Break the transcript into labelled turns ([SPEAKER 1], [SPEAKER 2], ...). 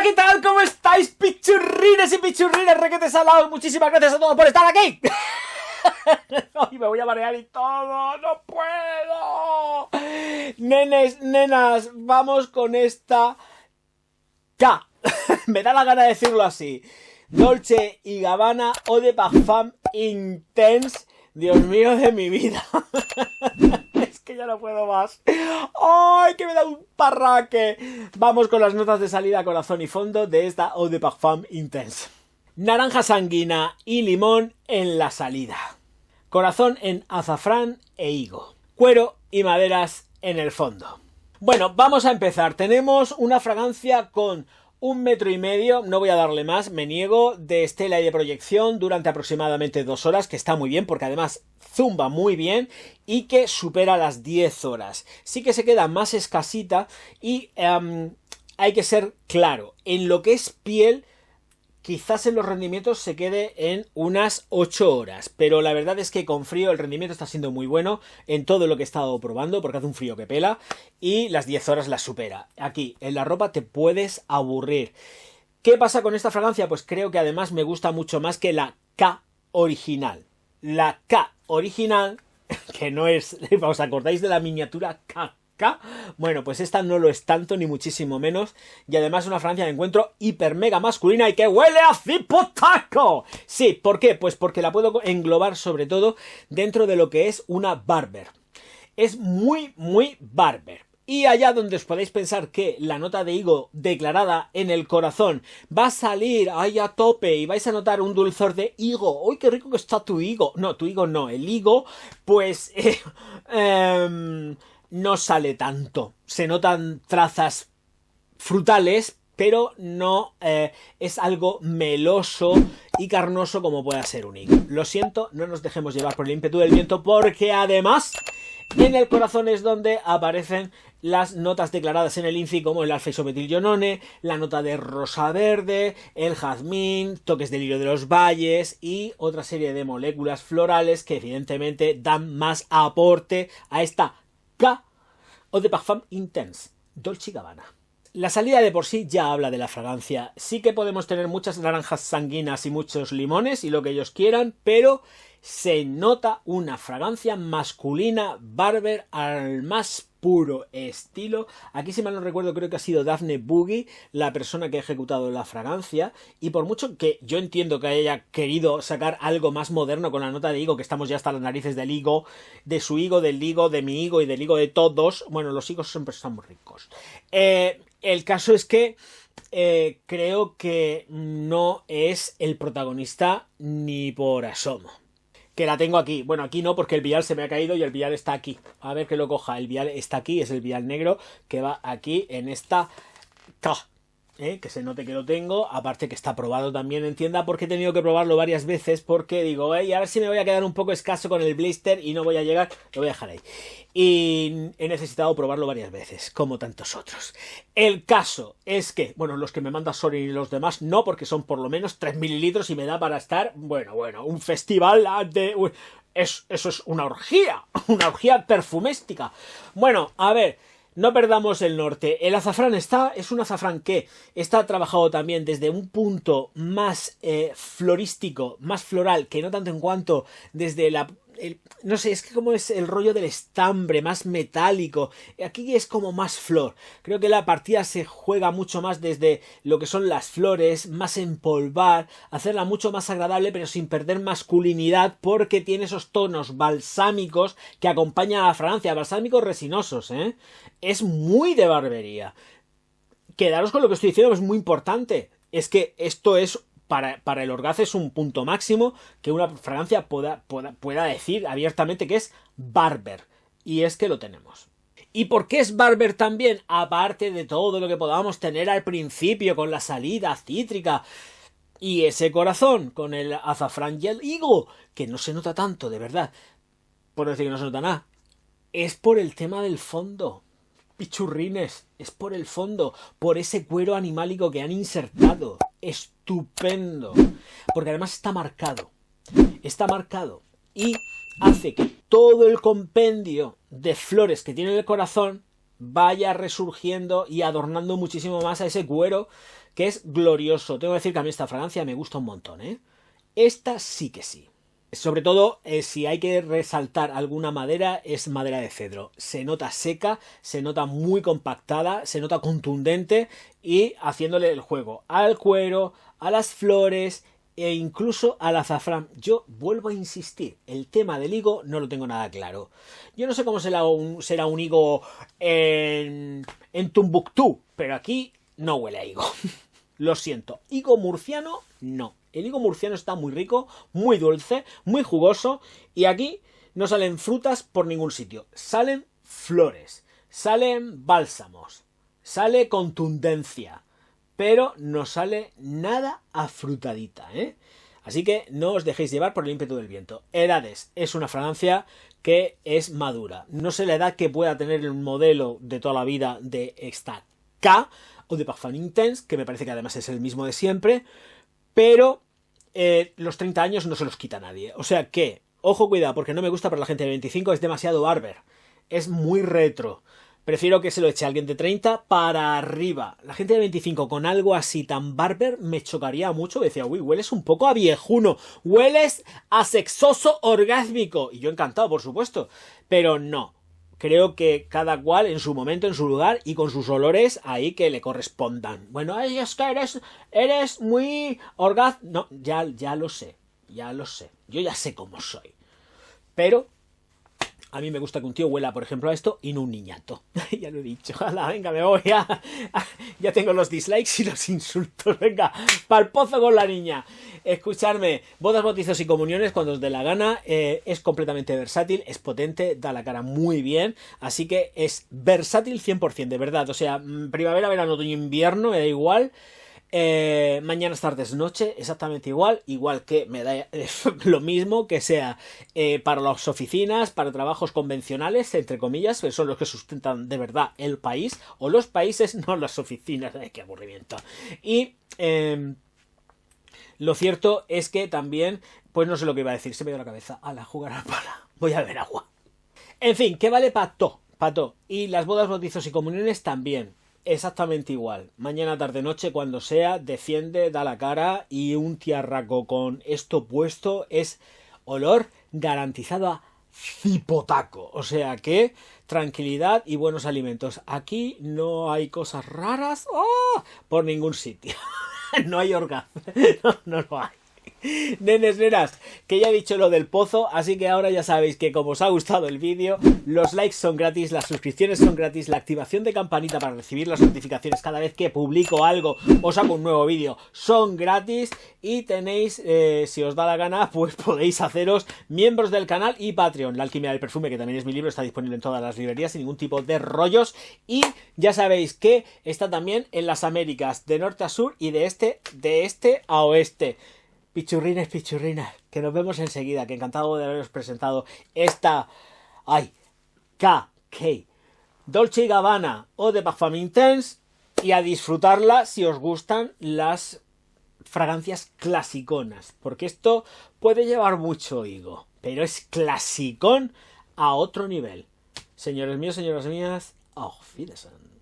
[SPEAKER 1] ¿qué tal? ¿Cómo estáis, pichurrines y pichurrines? Requete salado, muchísimas gracias a todos por estar aquí. Hoy me voy a marear y todo, no puedo. Nenes, nenas, vamos con esta K. Me da la gana de decirlo así. Dolce & Gabbana Eau de Parfum Intense. Dios mío de mi vida. Es que ya no puedo más. ¡Ay, que me da un parraque! Vamos con las notas de salida, corazón y fondo de esta Eau de Parfum Intense. Naranja sanguina y limón en la salida. Corazón en azafrán e higo. Cuero y maderas en el fondo. Bueno, vamos a empezar. Tenemos una fragancia con 1,5 metros, no voy a darle más, me niego, de estela y de proyección durante aproximadamente 2 horas, que está muy bien porque además zumba muy bien y que supera las 10 horas. Sí que se queda más escasita y hay que ser claro, en lo que es piel, quizás en los rendimientos se quede en unas 8 horas, pero la verdad es que con frío el rendimiento está siendo muy bueno en todo lo que he estado probando, porque hace un frío que pela, y las 10 horas las supera. Aquí, en la ropa te puedes aburrir. ¿Qué pasa con esta fragancia? Pues creo que además me gusta mucho más que la K original. La K original, que no es... ¿Os acordáis de la miniatura K? Bueno, pues esta no lo es tanto, ni muchísimo menos. Y además una fragancia de encuentro hiper mega masculina y que huele a cipotaco. Sí, ¿por qué? Pues porque la puedo englobar sobre todo dentro de lo que es una Barber. Es muy, muy Barber. Y allá donde os podéis pensar que la nota de higo declarada en el corazón va a salir ahí a tope y vais a notar un dulzor de higo. ¡Uy, qué rico que está tu higo! No, tu higo no, el higo, pues... no sale tanto. Se notan trazas frutales, pero no es algo meloso y carnoso como pueda ser un higo. Lo siento, no nos dejemos llevar por el ímpetu del viento, porque además en el corazón es donde aparecen las notas declaradas en el INCI, como el alfa-isometilionone, la nota de rosa verde, el jazmín, toques de lirio de los valles y otra serie de moléculas florales que evidentemente dan más aporte a esta K Eau de Parfum Intense, Dolce & Gabbana. La salida de por sí ya habla de la fragancia. Sí que podemos tener muchas naranjas sanguinas y muchos limones y lo que ellos quieran, pero se nota una fragancia masculina Barber al más puro estilo. Aquí, si mal no recuerdo, creo que ha sido Daphne Boogie la persona que ha ejecutado la fragancia, y por mucho que yo entiendo que haya querido sacar algo más moderno con la nota de higo, que estamos ya hasta las narices del higo, de su higo, del higo, de mi higo y del higo de todos. Bueno, los higos siempre están muy ricos. El caso es que creo que no es el protagonista ni por asomo. Que la tengo aquí. Bueno, aquí no, porque el vial se me ha caído y el vial está aquí. A ver que lo coja. El vial está aquí, es el vial negro que va aquí en esta K. Que se note que lo tengo. Aparte que está probado también en tienda, porque he tenido que probarlo varias veces, porque digo, a ver si me voy a quedar un poco escaso con el blister y no voy a llegar. Lo voy a dejar ahí. Y he necesitado probarlo varias veces, como tantos otros. El caso es que, bueno, los que me manda Sony y los demás no, porque son por lo menos 3 mililitros y me da para estar, bueno, un festival de... Eso es una orgía perfuméstica. Bueno, a ver... No perdamos el norte. El azafrán es un azafrán que está trabajado también desde un punto más florístico, más floral, que no tanto en cuanto desde no sé, es que como es el rollo del estambre, más metálico. Aquí es como más flor. Creo que la partida se juega mucho más desde lo que son las flores, más empolvar, hacerla mucho más agradable, pero sin perder masculinidad, porque tiene esos tonos balsámicos que acompañan a la fragancia, balsámicos resinosos, ¿eh? Es muy de barbería. Quedaros con lo que estoy diciendo, es muy importante. Es que esto es... Para el orgaz es un punto máximo que una fragancia pueda decir abiertamente que es Barber. Y es que lo tenemos. ¿Y por qué es Barber también? Aparte de todo lo que podamos tener al principio con la salida cítrica y ese corazón con el azafrán y el higo, que no se nota tanto, de verdad. Por decir que no se nota nada. Es por el tema del fondo. Pichurrines, es por el fondo, por ese cuero animálico que han insertado. Estupendo, porque además está marcado y hace que todo el compendio de flores que tiene el corazón vaya resurgiendo y adornando muchísimo más a ese cuero que es glorioso. Tengo que decir que a mí esta fragancia me gusta un montón, ¿eh? Esta sí que sí. Sobre todo, si hay que resaltar alguna madera, es madera de cedro. Se nota seca, se nota muy compactada, se nota contundente y haciéndole el juego al cuero, a las flores e incluso al azafrán. Yo vuelvo a insistir, el tema del higo no lo tengo nada claro. Yo no sé cómo será un higo en Tombuctú, pero aquí no huele a higo. Lo siento, higo murciano no. El higo murciano está muy rico, muy dulce, muy jugoso y aquí no salen frutas por ningún sitio. Salen flores, salen bálsamos, sale contundencia, pero no sale nada afrutadita, ¿eh? Así que no os dejéis llevar por el ímpetu del viento. Edades, es una fragancia que es madura. No sé la edad que pueda tener el modelo de toda la vida de esta K o de Parfum Intense, que me parece que además es el mismo de siempre, pero los 30 años no se los quita nadie. O sea que, ojo, cuidado, porque no me gusta para la gente de 25, es demasiado barber. Es muy retro. Prefiero que se lo eche a alguien de 30 para arriba. La gente de 25 con algo así tan barber me chocaría mucho. Decía, uy, hueles un poco a viejuno. Hueles a sexoso orgásmico. Y yo encantado, por supuesto. Pero no. Creo que cada cual en su momento, en su lugar y con sus olores ahí que le correspondan. Bueno, ay, es que eres muy no, ya lo sé, ya lo sé. Yo ya sé cómo soy. Pero a mí me gusta que un tío huela, por ejemplo, a esto y no un niñato. Ya lo he dicho. Hala, venga, me voy a... Ya tengo los dislikes y los insultos. Venga, pa'l pozo con la niña. Escuchadme, bodas, bautizos y comuniones cuando os dé la gana. Es completamente versátil, es potente, da la cara muy bien. Así que es versátil 100%, de verdad. O sea, primavera, verano, otoño, invierno, me da igual. Mañanas, tardes, noche, exactamente igual que me da lo mismo que sea para las oficinas, para trabajos convencionales, entre comillas, que son los que sustentan de verdad el país, o los países, no las oficinas. Qué aburrimiento. Y lo cierto es que también, pues no sé lo que iba a decir, se me dio la cabeza. Ala, jugar a la pala, voy a beber agua. En fin, ¿qué vale para todo? Y las bodas, bautizos y comuniones también. Exactamente igual. Mañana, tarde, noche, cuando sea, defiende, da la cara y un tiarraco con esto puesto es olor garantizado a cipotaco. O sea que tranquilidad y buenos alimentos. Aquí no hay cosas raras por ningún sitio. No hay orgasmo. No lo hay. Nenes, nenas, que ya he dicho lo del pozo, así que ahora ya sabéis que como os ha gustado el vídeo, los likes son gratis, las suscripciones son gratis, la activación de campanita para recibir las notificaciones cada vez que publico algo o saco un nuevo vídeo son gratis y tenéis, si os da la gana, pues podéis haceros miembros del canal y Patreon. La alquimia del perfume, que también es mi libro, está disponible en todas las librerías sin ningún tipo de rollos y ya sabéis que está también en las Américas, de norte a sur y de este a oeste. Pichurrines, que nos vemos enseguida, que encantado de haberos presentado esta KK Dolce & Gabbana o de Parfum Intense y a disfrutarla si os gustan las fragancias clasiconas, porque esto puede llevar mucho higo, pero es clasicón a otro nivel. Señores míos, señoras mías, auf Wiedersehen.